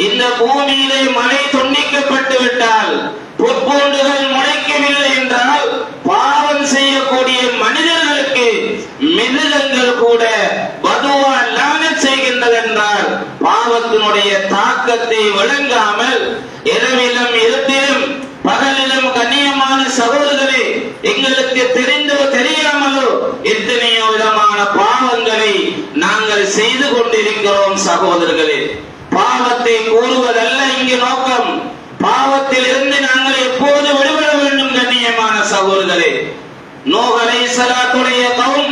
இந்த பூமியிலே மழை துண்டிக்கப்பட்டு விட்டால், பொற்பூண்டுகள் முளைக்கவில்லை என்றால், பாவம் செய்யக்கூடிய மனிதர்களுக்கு மிருகங்கள் கூட பதுவா லானத் செய்கின்றது என்றால், பாவத்தினுடைய தாக்கத்தை விளங்காமல் இரவிலும் இருட்டிலும் பகலிலும் கண்ணியமான சகோதரர்களே, எங்களுக்கு தெரிந்தோ தெரியாமலோ எத்தனையோ விதமான பாவங்களை நாங்கள் செய்து கொண்டிருக்கிறோம் சகோதரர்களே. பாவத்தை கூறுவதல்ல இங்கு நோக்கம், பாவத்தில் இருந்து நாங்கள் எப்போது விடுபட வேண்டும். கண்ணியமான சகோதரர்களே, நூஹ் அலைஹிஸ்ஸலாத்துடைய கௌம்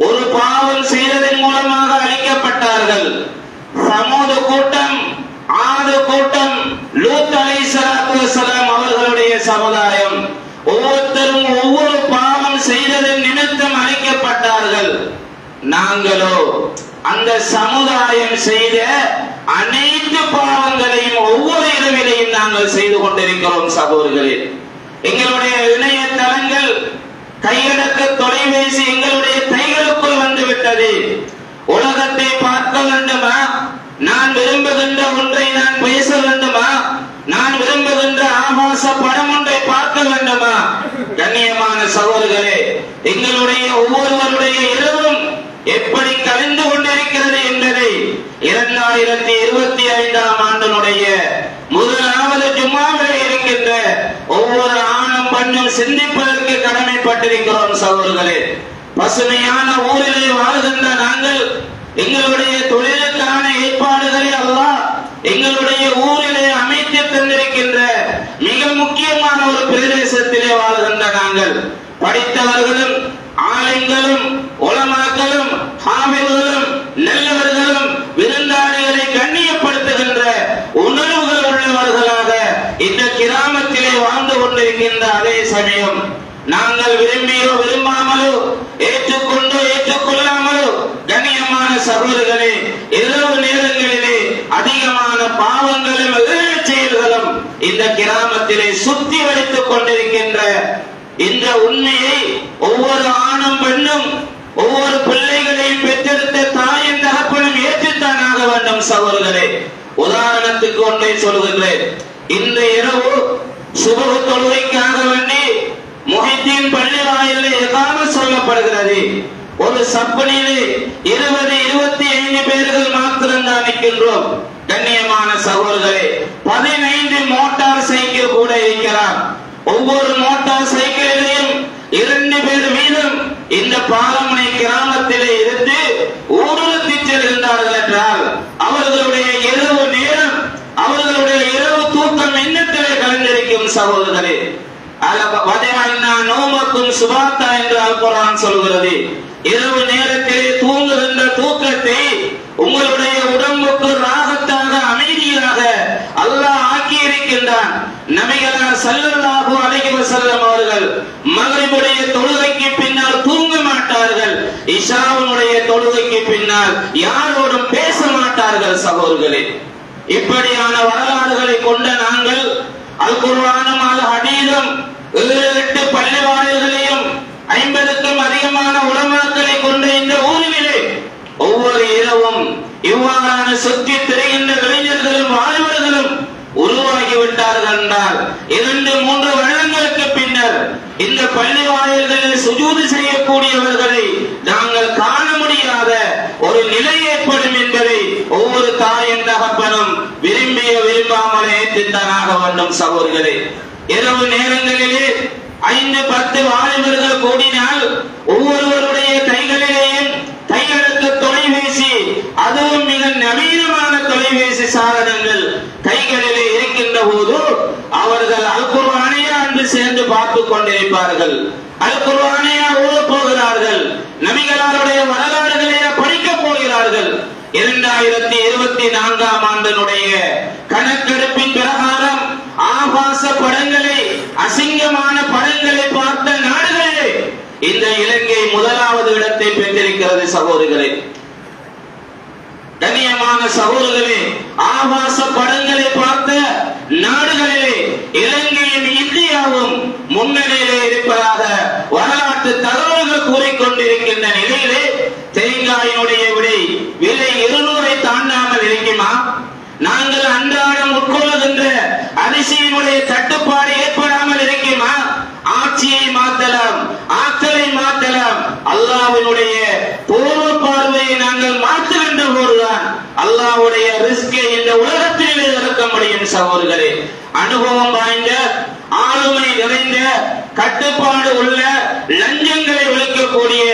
ஒரு பாவம் செய்ததன் மூலமாக அழிக்கப்பட்டார்கள். சமூது கூட்டம், ஆது கூட்டம், லூத் அலைஹிஸ்ஸலாத்து வஸ்ஸலாம் அவர்களுடைய சமுதாயம் ஒவ்வொருத்தரும் ஒவ்வொரு பாவம் செய்ததன் நிமித்தம் அழிக்கப்பட்டார்கள். நாங்களோ அந்த சமுதாயம் செய்த அனைத்து பாவங்களையும் ஒவ்வொரு இரவிலையும் நாங்கள் செய்து கொண்டிருக்கிறோம் சகோதரர்களே. எங்களுடைய இணையதளங்கள், கையடக்க தொலைபேசி எங்களுடைய கைகளுக்குள் வந்து விட்டது. உலகத்தை பார்க்க வேண்டுமா, நான் விரும்புகின்ற ஒன்றை நான் பேச வேண்டுமா, நான் விரும்புகின்ற ஆபாச படம் ஒன்றை பார்க்க வேண்டுமா? கண்ணியமான சகோதரர்களே, எங்களுடைய ஒவ்வொருவருடைய இரவும் எப்படி கழிந்து கொண்டிருக்கிறது என்பதை 2025ஆம் ஆண்டினுடைய முதலாவது ஜும்மாவிலே இருக்கின்ற ஒவ்வொரு ஆணும் பெண்ணும் சிந்திப்பதற்கு கடமைப்பட்டிருக்கிறோம் சகோதரர்களே. பசுமையான ஊரிலே வாழ்கின்ற நாங்கள் எங்களுடைய தொழிலுக்கான ஏற்பாடுகளை அல்லாஹ் எங்களுடைய ஊரிலே அமைத்து தந்திருக்கின்ற மிக முக்கியமான ஒரு பிரதேசத்திலே வாழ்கின்ற நாங்கள் படித்தவர்களும் ஆலிம்களும் உலமாக்களும் ஹாஃபிதுகளும் நல்லவர்களும் விருந்தாளிகளை கண்ணியப்படுத்துகின்ற உணர்வுகள் உள்ளவர்களாக இந்த கிராமத்திலே வாழ்ந்து கொண்டிருக்கின்ற அதே சமயம் நாங்கள் விரும்பியோ விரும்பாமலோ ஏற்றுக்கொண்டோ ஏற்றுக்கொள்ளாமலோ கண்ணியமான சகோதரர்களே, இரவு நேரங்களிலே அதிகமான பாவங்களும் செயல்களும் இந்த கிராமத்திலே சுத்தி வளைத்துக் கொண்டிருக்கின்ற இந்த உண்மையை ஒவ்வொரு ஆணும் பெண்ணும் ஒவ்வொரு பிள்ளைகளையும் பெற்றெடுத்த தாயின் தகப்பனும் ஏற்றுத்தான் ஆக வேண்டும் சகோதரர்களே. உதாரணத்துக்கு ஒன்றை சொல்கின்றேன். இந்த இரவு சுபஹ் தொழுகைக்காக வேண்டி முஹித்தீன் பள்ளி வாயிலே இகாமத் சொல்லப்படுகிறது. ஒரு சப்பனிலே 20-25 பேர்கள் மாத்திரம்தான் நிற்கின்றோம். கண்ணியமான சகோதரர்களே, 15 மோட்டார் சைக்கிள் கூட இருக்கிறார். ஒவ்வொரு மோட்டார் சைக்கிளிலையும் 2 பேர் வீதம் இந்த பாலமுனை கிராமத்திலே இருந்து ஊர்வலத்தி செல்கின்றார்கள் என்றால் அவர்களுடைய இரவு நேரம், அவர்களுடைய இரவு தூக்கம் எண்ணத்திலே கலந்திருக்கும் சகோதரர்களே. நோமக்கும் சுபாத்தா என்று அல் குர்ஆன் சொல்கிறது. இரவு நேரத்திலே தூங்குகின்ற தூக்கத்தை உங்களுடைய உடம்புக்கு ராகத்தாக அமைதியாக அல்லாஹ் ஆக்கி இருக்கின்றான். நபிகளார் ஸல்லல்லாஹு அலைஹி வஸல்லம் அவர்கள் மக்ரிபுடைய தொழுகைக்கு பின்னால் தூங்க மாட்டார்கள். இஷாவுடைய தொழுகைக்கு பின்னால் யாரோடும் பேச மாட்டார்கள் சகோதரர்களே. இப்படியான வரலாறுகளை கொண்ட நாங்கள் அல் குர்ஆனும் அல் ஹதீஸும் 7-8 பள்ளி வாயில்களையும் 50க்கும் அதிகமான உலமாக்களை கொண்ட இந்த ஊரிலே ஒவ்வொரு இரவும் இவ்வாறான சுற்றி திரைகின்ற இளைஞர்களும் வாலிபர்களும் உருவாகிவிட்டார்கள் என்றால் 2-3 வருடங்களுக்கு பின்னர் இந்த பள்ளி வாயில்களில் சுஜூது செய்யக்கூடியவர்களை நாங்கள் காண முடியாத ஒரு நிலை ஏற்படும் என்பதை ஒவ்வொரு தாயின் தகப்பனும் விரும்பிய விரும்பாமலே ஏற்றுத்தான் வேண்டும் சகோதரர்களே. இரவு நேரங்களிலே 5-10 வாலிபர்கள் கூடினால் ஒவ்வொருவருடைய கைகளிலேயும் கையடக்க தொலைபேசி, அதுவும் மிக நவீனமான தொலைபேசி சாதனங்கள் கைகளிலே இருக்கின்ற போது அவர்கள் அல் குர்ஆனையா என்று சேர்ந்து பார்த்துக் கொண்டிருப்பார்கள். அல் குர்ஆனையா ஓதப் போகிறார்கள், நபிகளாருடைய வரலாறுகளையா படிக்கப் போகிறார்கள். 2024ஆம் ஆண்டினுடைய கணக்கெடுப்பின் பிரகாரம் ஆபாச படங்களை, அசிங்கமான படங்களை பார்த்த நாடுகளிலே இந்த இலங்கை முதலாவது இடத்தை பெற்றிருக்கிறது சகோதரர்களே. கண்ணியமான சகோதரர்களே, ஆபாச படங்களை பார்த்த நாடுகளிலே இலங்கையும் இந்தியாவும் முன்னணியிலே இருப்பதாக வரலாற்று தகவல்கள் கூறிக்கொண்டிருக்கின்ற நிலையிலே தேங்காயினுடைய விலை 200 தாண்டாமல் இருக்குமா? நாங்கள் அன்றாடம் உட்கொள்ளுகின்ற அரிசியினுடைய தட்டுப்பாடு ஏற்படாமல் இருக்குமா? ஆட்சியை மாற்றலாம், ஆற்றலை மாற்றலாம். அல்லாஹ்வினுடைய பூர்வ பார்வையை நாங்கள் மாற்றுகின்ற போதுதான் அல்லாஹ்வுடைய ரிஸ்கை இந்த உலகத்திலே இறக்க முடியும் சகோதரர்களே. அனுபவம் வாய்ந்த, ஆளுமை நிறைந்த, கட்டுப்பாடு உள்ள, லஞ்சங்களை ஒழிக்கக்கூடிய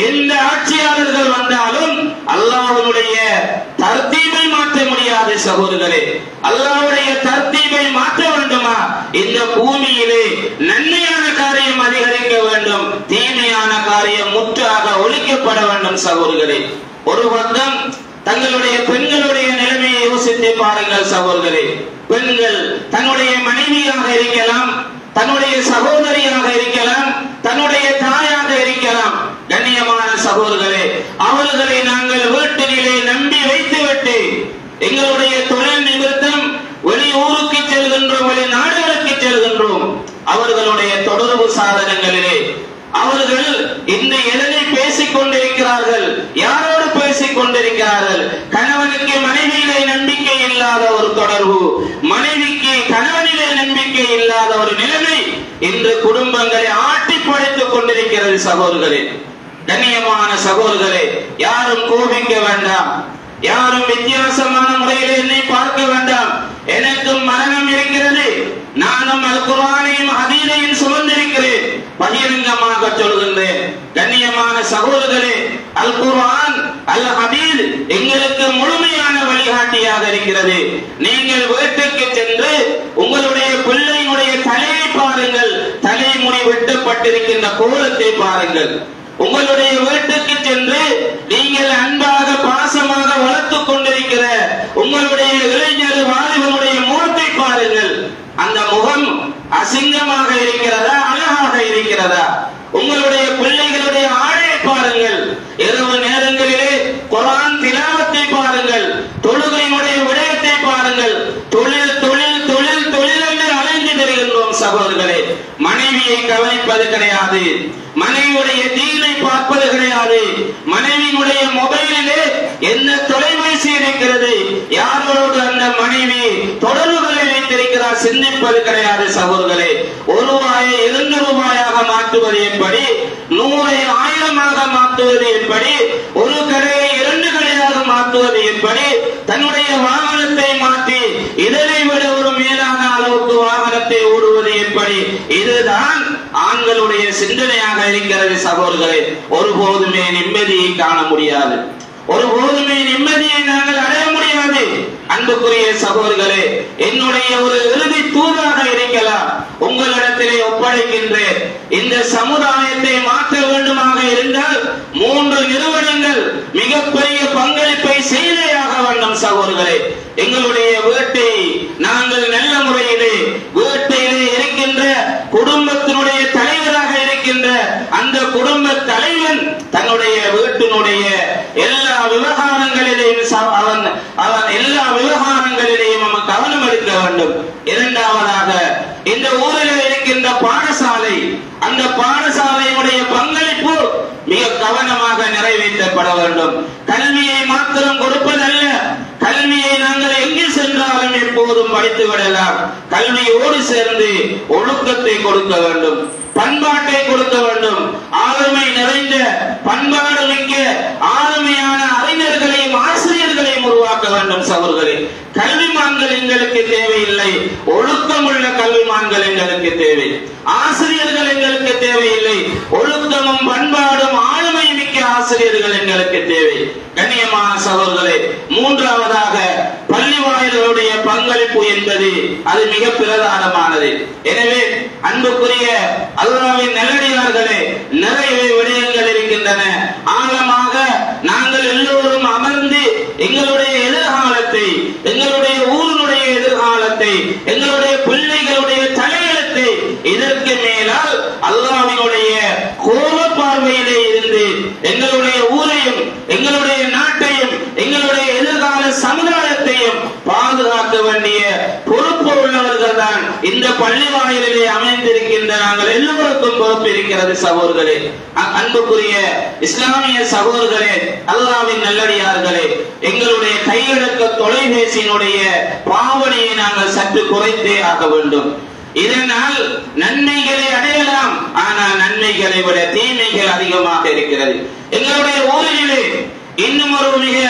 எந்த ஆட்சியாளர்கள் வந்தாலும் அல்லாஹ்வுடைய தர்த்தீபை மாற்ற முடியாது சகோதரர்களே. அல்லாஹ்வுடைய தர்த்தீபை மாற்ற வேண்டுமா? இந்த பூமியிலே நன்மையான காரியம் அதிகரிக்க வேண்டும், தீமையான காரியம் முற்றாக ஒழிக்கப்பட வேண்டும் சகோதரர்களே. ஒரு பக்கம் தங்களுடைய பெண்களுடைய நிலைமையை யோசித்து பாருங்கள் சகோதரர்களே. பெண்கள் தன்னுடைய மனைவியாக இருக்கலாம், தன்னுடைய சகோதரியாக இருக்கலாம், தன்னுடைய தாயாக இருக்கலாம். கண்ணியமான சகோதரர்களே, அவர்களை நாங்கள் வீட்டிலே நம்பி வைத்துவிட்டு எங்களுடைய தொழில் நிமித்தம் வெளியூருக்கு செல்கின்றோம், வெளிநாடுகளுக்கு செல்கின்றோம். அவர்களுடைய தொடர்பு சாதனங்களிலே அவர்கள் இந்த எதனை பேசிக் கொண்டிருக்கிறார்கள், யாரோடு பேசிக் கொண்டிருக்கிறார்கள்? கணவனுக்கு மனைவியிலே நம்பிக்கை இல்லாத ஒரு தொடர்பு, மனைவிக்கு கணவனிலே நம்பிக்கை இல்லாத ஒரு நிலைமை இன்று குடும்பங்களை ஆட்டி படைத்துக் கொண்டிருக்கிறது சகோதரர்களே. கண்ணியமான சகோதரர்களே, யாரும் கோபிக்க வேண்டாம், யாரும் வித்தியாசமான முறையில் என்னை பார்க்க வேண்டாம். எனக்கும் மரணம் இருக்கிறது, நானும் அல் குர்ஆனையும் ஹதீஸையும் சுமந்திருக்கிறேன், பகிரங்கமாக சொல்கின்றேன். கண்ணியமான சகோதரர்களே, அல் குர்ஆன் அல் ஹதீஸ் எங்களுக்கு முழுமையான வழிகாட்டியாக இருக்கிறது. நீங்கள் வீட்டுக்கு சென்று உங்களுடைய பிள்ளையினுடைய தலையை பாருங்கள், தலைமுடி வெட்டப்பட்டிருக்கின்ற கோலத்தை பாருங்கள். உங்களுடைய வீட்டுக்கு சென்று நீங்கள் அன்பாக பாசமாக வளர்த்துக் கொண்டிருக்கிற உங்களுடைய இளைஞர் வாலிபனுடைய முகத்தை பாருங்கள். அந்த முகம் அசிங்கமாக இருக்கிறதா, அழகாக இருக்கிறதா? உங்களுடைய பிள்ளைகளுடைய ஆடை பாருங்கள். இரவு நேரங்களிலே குர்ஆன் திலாவத்தை பாருங்கள், தொழுகையினுடைய விடயத்தை பாருங்கள். தொழில் தொழில் தொழில் தொழில் என்று அலைந்து வருகின்றோம் சகோதரர்களே. மனைவியை கவனிப்பது கிடையாது, மனைவியுடைய தீனை பார்ப்பது கிடையாது. மனைவியினுடைய மொபைலிலே என்ன தொலைபேசி இருக்கிறது, யாரோடு அந்த மனைவி தொடர்புகளை வைத்திருக்கிறார் சிந்திப்பது கிடையாது சகோதரர்களே. ரூபாயை 2 ரூபாயாக மாற்றுவது எப்படி, 100 1000 மாற்றுவது எப்படி, ஒரு கடையை 2 கடையாக மாற்றுவது எப்படி, தன்னுடைய வாகனத்தை மாற்றி இதனை விட ஒரு மேலான அளவுக்கு வாகனத்தை ஓடுவது எப்படி? இதுதான் ஆண்களுடைய சிந்தனையாக இருக்கிறது சகோதரர்களே. ஒருபோதுமே நிம்மதியை காண முடியாது, ஒருபோதுமே நிம்மதியை நாங்கள் அடைய முடியாது. அன்புக்குரிய சகோதரர்களே, என்னுடைய ஒரு இறுதி தூதாக இருக்கலாம் உங்களிடத்திலே ஒப்படைக்கின்றேன். இந்த சமுதாயத்தை மாற்ற வேண்டுமாக இருந்தால் 3 நிறுவனங்கள் மிகப்பெரிய பங்களிப்பை செய்தேயாக வேண்டும் சகோதரர்களே. எங்களுடைய வீட்டை நாங்கள் நல்ல முறையிலே வீட்டிலே இருக்கின்ற குடும்பத்தினுடைய தலைவராக இருக்கின்ற அந்த குடும்ப தலைவன் தன்னுடைய வீட்டினுடைய எல்லா விவகாரங்களிலேயும் அவன் எல்லா விவகாரங்களிலேயும் நம்ம கவனம் எடுக்க வேண்டும். இரண்டாவதாக, இந்த ஊரில் இருக்கின்ற பாடசாலை, அந்த பாடசாலையுடைய பங்களிப்பு மிக கவனமாக நிறைவேற்றப்பட வேண்டும். கல்வியை மாத்திரம் கொடுப்பதல்ல, கல்வியை நாங்கள் எங்கே சென்றாலும் எப்போதும் படித்து விடலாம். கல்வியோடு சேர்ந்து ஒழுக்கத்தை கொடுக்க வேண்டும், பண்பாட்டை கொடுக்க வேண்டும். ஆளுமை நிறைந்த, பண்பாடு மிக்க, ஆளுமையான அறிஞர்களையும் ஆசிரியர்களையும் உருவாக்க வேண்டும் சகோதரர்களே. கல்விமான்கள் எங்களுக்கு தேவையில்லை, ஒழுக்கமுள்ள கல்விமான்கள் எங்களுக்கு தேவை. ஆசிரியர்கள் எங்களுக்கு தேவையில்லை, ஒழுக்கமும் பண்பாடும் ஆளுமை மிக்க ஆசிரியர்கள் எங்களுக்கு தேவை. கண்ணியமான சகோதரர்களே, மூன்றாவதாக பள்ளி வாயில்களுடைய பங்களிப்பு என்பது அது மிக பிரதானமானது. எனவே அன்புக்குரிய அல்லாஹ்வின் நல்லடியார்களே, நிறைய விடயங்கள் இருக்கின்றன. ஆழமாக நாங்கள் எல்லோரும் அமர்ந்து எங்களுடைய எதிர்காலத்தை, எங்களுடைய ஊரினுடைய எதிர்காலத்தை, எங்களுடைய பிள்ளைகளுடைய தலையெழுத்தை, இதற்கு மேலால் அல்லாஹ்வினுடைய கோப பார்வையிலே இருந்து எங்களுடைய ஊரையும் எங்களுடைய நாட்டையும் எங்களுடைய எதிர்கால சமுதாயத்தையும் பாதுகாக்க வேண்டிய பொறுப்பு உள்ளவர்கள் தான் இந்த பள்ளி வாயிலே அமைந்திருக்கின்ற நாங்கள் எல்லோருக்கும் பொறுப்பு இருக்கிறது. சகோதரர்களே, அன்புக்குரிய இஸ்லாமிய சகோதரர்களே, அல்லாஹ்வின் நல்லடியார்களே, எங்களுடைய கையடக்க தொலைபேசியினுடைய பாவனையை நாங்கள் சற்று குறைத்தே ஆக வேண்டும். இதனால் நன்மைகளை அடையலாம், ஆனால் நன்மைகளை விட தீமைகள் அதிகமாக இருக்கிறது. எங்களுடைய ஊரிலே இன்னும் ஒரு மிக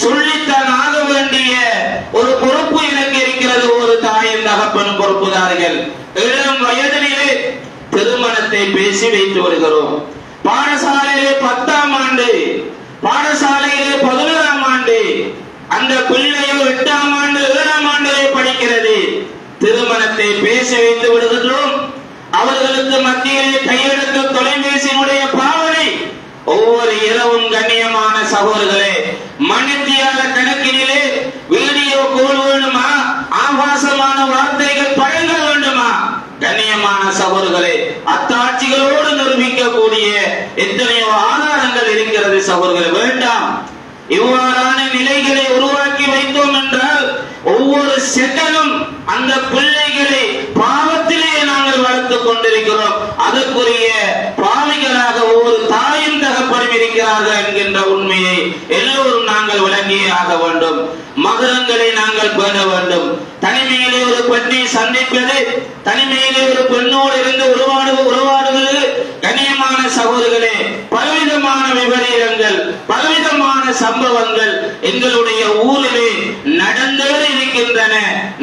சொல்லித்தான் ஆக வேண்டிய ஒரு பொறுப்பு எனக்கு இருக்கிறது. ஒரு தாயின் தகப்பனும் பொறுப்புதார்கள். இளம் வயதிலே திருமணத்தை பேசி வைத்து வருகிறோம். பாடசாலையிலே 10ஆம் ஆண்டு, பாடசாலையிலே 11ஆம் ஆண்டு, அந்த பிள்ளையோ 8ஆம் ஆண்டு 7ஆம் ஆண்டிலே படிக்கிறது. திருமணத்தை பேச வைத்து விடுகின்றோம். அவர்களுக்கு மத்தியிலே கையெழுத்து தொலைபேசியினுடைய பாவனை ஒவ்வொரு இரவும் கண்ணியமான சகோதரர்களே, மணித்தியால கணக்கிலே வீடியோ கோல் வேண்டுமா, ஆபாசமான வார்த்தைகள் பழங்கள் வேண்டுமா? கண்ணியமான சகோதரர்களே, அத்தாட்சிகளோடு நிரூபிக்கக்கூடிய எத்தனையோ ஆதாரங்கள் இருக்கிறது. சகோதரர்களே, வேண்டாம். இவ்வாறான நிலைகளை உருவாக்கி வைத்தோம் என்றால் ஒவ்வொரு செகண்டும் அந்த பிள்ளைகளை பாவத்திலே நாங்கள் வளர்த்துக் கொண்டிருக்கிறோம். அதற்குரிய பாவிகளாக ஒவ்வொரு தாயும் தகப்பனும் இருக்கிறார்கள் என்கின்ற உண்மையை எல்லோரும் நாங்கள் விளங்கியே ஆக வேண்டும். மகரங்களை நாங்கள் பேண வேண்டும். தனிமையிலே ஒரு பெண்ணை சந்திப்பது, தனிமையிலே ஒரு பெண்ணோடு இருந்து உருவாடுவது கண்ணியமான சகோதரர்களே, பலவிதமான விபரீதங்கள், பலவிதமான சம்பவங்கள் எங்களுடைய ஊரிலே நடந்தே இருக்கின்றன,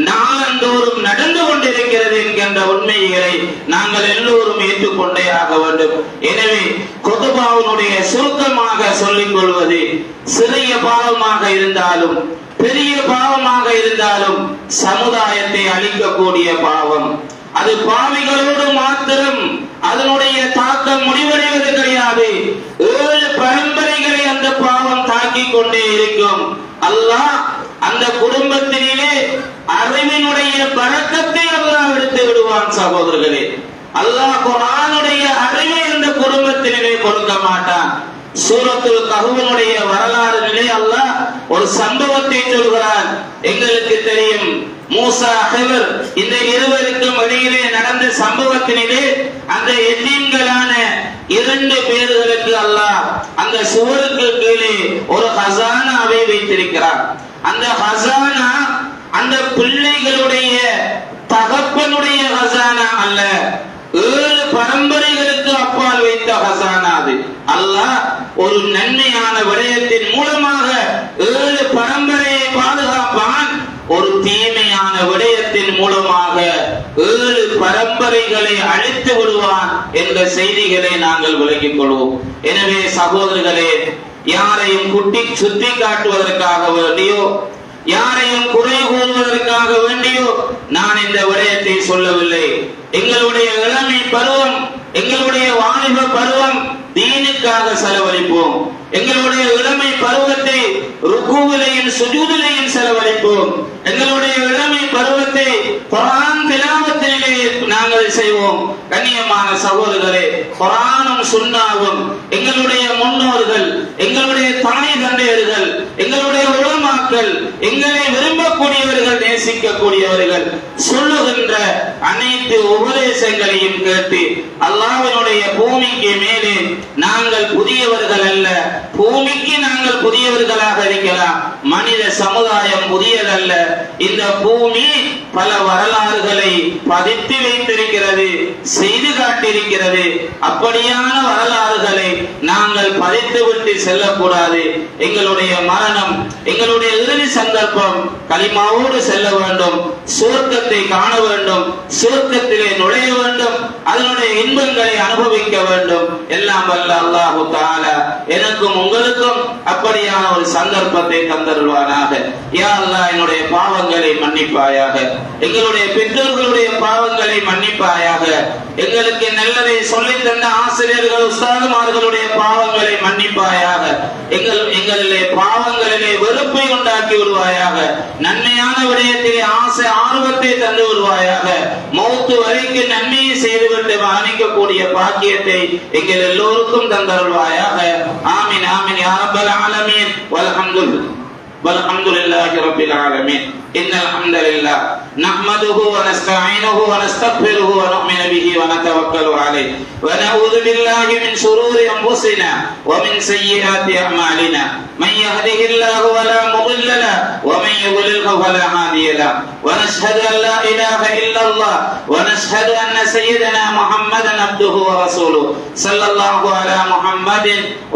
நாளந்தோறும் நடந்து கொண்டிருக்கிறது என்கின்ற உண்மைகளை நாங்கள் எல்லோரும் ஏற்றுக்கொண்டே ஆக வேண்டும். எனவே குதுபாவுடைய சுருக்கமாக சொல்லிக் கொள்வது, சிறிய பாவமாக இருந்தாலும் பெரிய பாவமாக இருந்தாலும் சமுதாயத்தை அழிக்கக்கூடிய பாவம். அது பாவிகளோடு மாத்திரம் அதனுடைய தாக்கம் முடிவடைவது கிடையாது. 7 பரம்பரைகளை அந்த பாவம் தாக்கிக் கொண்டே இருக்கும். அல்லாஹ் அந்த குடும்பத்திலே அறிவினுடைய பரக்கத்தை அல்லாஹ் எடுத்து விடுவான். சகோதரர்களே, அல்லாஹ் குர்ஆனுடைய அறிவை அந்த குடும்பத்திலே கொடுக்க மாட்டான். சூரத்துல் கஹ்ஃபுடைய வரலாறிலே அல்லாஹ் ஒரு சம்பவத்தை சொல்கிறான். எங்களுக்கு தெரியும், மூசா ஹிவர் இந்த இருவருக்கும் இடையிலே நடந்த சம்பவத்திலே அந்த எத்தீம்களான 2 பேர்களுக்கு அல்லாஹ் அந்த சுவருக்கு கீழே ஒரு ஹஸானாவை வைத்திருக்கிறார். அந்த ஹஸானா அந்த பிள்ளைகளுடைய தகப்பனுடைய ஹஸானா அல்ல, 7 பரம்பரைகளுக்கு அப்பால் வைத்த ஹஸானா. அது அல்லாஹ் ஒரு நன்மையான விடயத்தின் மூலமாக 7 பரம்பரையை பாதுகாப்பான். ஒரு தீமையான விடயத்தின் மூலமாக 7 பரம்பரைகளை அழித்து விடுவான் என்ற செய்திகளை நாங்கள் விளங்கிக் கொள்வோம். எனவே சகோதரர்களே, யாரையும் சுட்டி காட்டுவதற்காக வேண்டியோ யாரையும் குறை கூறுவதற்காக வேண்டியோ நான் இந்த விடயத்தை சொல்லவில்லை. எங்களுடைய இளமை பருவம், எங்களுடைய வாலிப பருவம் தீனுக்காக செலவழிப்போம். எங்களுடைய இளமை பருவத்தை ருக்குவிலையும் சுஜூதிலையும் செலவழிப்போம். எங்களுடைய இளமை பருவத்தை குர்ஆன் திலாவத்திலே நாங்கள் செய்வோம். கண்ணியமான சகோதரர்களே, குர்ஆனும் சுன்னாவும் எங்களுடைய முன்னோர்கள், எங்களுடைய தாய் தந்தையர்கள், எங்களுடைய உலமாக்கள், எங்களை விரும்பக்கூடியவர்கள், நேசிக்கக்கூடியவர்கள் சொல்லுகின்ற அனைத்து உபதேசங்களையும் கேட்டு அல்லாஹ்வினுடைய பூமிக்கு மேலே நாங்கள் புதியவர்கள் அல்ல, பூமிக்கு நாங்கள் புதியவர்களாக இருக்கலாம். மனித சமுதாயம் புதியதல்ல. இந்த பூமி பல வரலாறுகளை பதித்து வைத்திருக்கிறது, செய்து காட்டியிருக்கிறது. அப்படியான வரலாறுகளை நாங்கள் பதித்து விட்டு செல்லக்கூடாது. எங்களுடைய மரணம், எங்களுடைய இறுதி சந்தர்ப்பம் கலிமாவோடு செல்ல வேண்டும், சுவர்க்கத்தை காண வேண்டும், சுவர்க்கத்திலே நுழைய வேண்டும், அதனுடைய இன்பங்களை அனுபவிக்க வேண்டும். எல்லாம் வல்ல அல்லாஹு தஆலா எனக்கும் உங்களுக்கும் அப்படியான ஒரு சந்தர்ப்பத்தை தந்தருள்வானாக. யா அல்லாஹ், என்னுடைய பாவங்களை மன்னிப்பாயாக, எங்களுடைய பெற்றோர்களுடைய பாவங்களை பாவங்களை மன்னிப்பாயாக. எங்களுக்கு நல்லதை சொல்லித் தந்த ஆசிரியர்கள் உஸ்தாதுமார்களுடைய பாவங்களை மன்னிப்பாயாக. எங்களிலே பாவங்களிலே வெறுப்பை உண்டாக்கி விடுவாயாக. நன்மையான விடயத்திலே ஆசை ஆர்வத்தை தந்து விடுவாயாக. மௌத்து வரைக்கும் நன்மையை செய்துவிட்டு மரணிக்கக்கூடிய பாக்கியத்தை எங்கள் எல்லோருக்கும் தந்தருள்வாயாக. ஆமீன் ஆமீன் யா ரப்பல் ஆலமீன். வல்ஹம்துலில்லாஹி ரப்பில் ஆலமீன். இன்னல் ஹம்தலில்லாஹ் நஹ்மதுஹு வ நஸ்தஈனுஹு வ நஸ்தக்ஃபிருஹு வ நு'மினு பிஹி வ நதவக்கலு அலைஹி வ நஊது பில்லாஹி மின் ஷுரூரி அன்ஃபுஸினா வ மின் ஸய்யிஆத்தி அஅமாலினா. من يهده الله فلا مضل له ومن يضلل فلا هادي له ونشهد ان لا اله الا الله ونشهد ان سيدنا محمدا عبده ورسوله صلى الله على محمد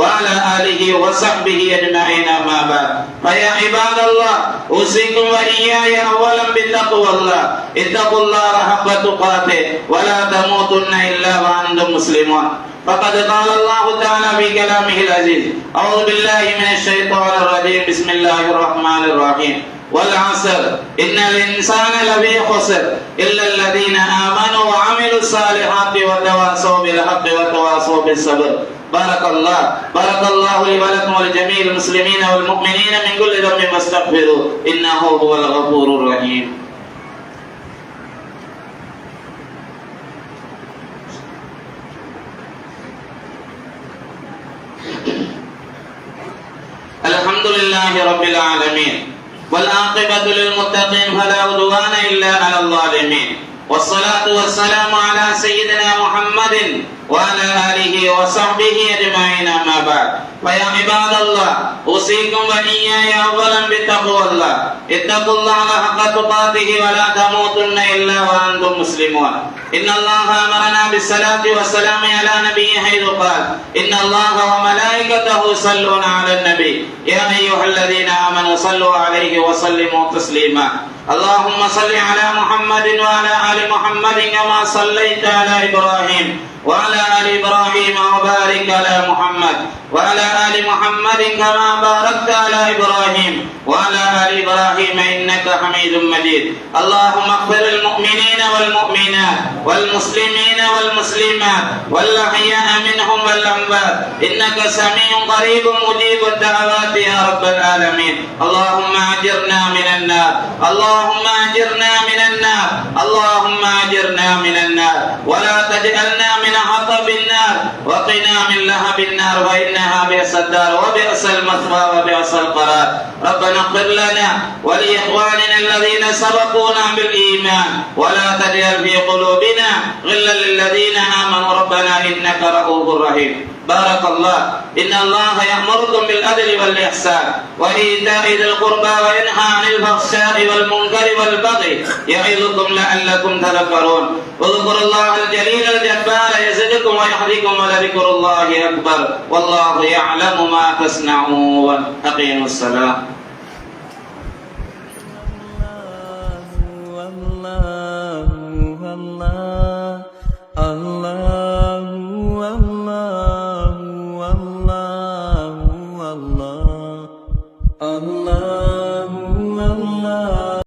وعلى اله وصحبه اجمعين. ما بعد فيا عباد الله اوصيكم واياي اولا بتقوى الله. اتقوا الله حق تقاته ولا تموتن الا وانتم مسلمون. فقد قال الله تعالى في كلامه العزيز أعوذ بالله من الشيطان الرجيم بسم الله الرحمن الرحيم والعصر إن الإنسان لفي خسر إلا الذين آمنوا وعملوا الصالحات وتواصوا بالحق وتواصوا بالصبر. بارك الله لي ولكم ولجميع المسلمين والمؤمنين من كل ذنب فاستغفروه إنه هو الغفور الرحيم. الحمد لله رب العالمين والعاقبة للمتقين فلا عدوان إلا على الظالمين والصلاة والسلام على سيدنا محمد وعلى آله وصحبه أجمعين. أما بعد فيا عباد الله أوصيكم وإياي أولا بتقوى الله. اتقوا الله حق تقاته ولا تموتن إلا وأنتم مسلمون. إن الله أمرنا بالصلاة والسلام على نبيه حيث قال إن الله وملائكته يصلون على النبي يا أيها الذين آمنوا صلوا عليه وسلموا تسليما. اللهم صل على محمد وعلى آل محمد كما صليت على إبراهيم وعلى آل إبراهيم وبارك على محمد وعلى آل محمد كما باركت على إبراهيم وعلى آل إبراهيم إنك حميد مجيد. اللهم اغفر للمؤمنين والمؤمنات والمسلمين والمسلمات والأحياء منهم والأموات إنك سميع قريب مجيب الدعوات يا رب العالمين. اللهم أجرنا من النار اللهم أجرنا من النار اللهم أجرنا من النار ولا تجعلنا من حطب النار وقنا من لهب النار فإنها بئس الدار وبئس المثوى وبئس القرار. ربنا اغفر لنا ولإخواننا الذين سبقونا بالإيمان ولا تجعل في قلوبنا غلا للذين آمنوا ربنا إنك رؤوف رحيم. بارك الله. إن الله يأمركم بالعدل والإحسان وإيتاء ذي القربى وينهى عن الفحشاء والمنكر والبغي يعظكم لعلكم تذكرون. اذكروا الله الجليل الجبار يزدكم ويحييكم ولذكر الله أكبر والله يعلم ما تصنعون. أقيموا الصلاة. Allah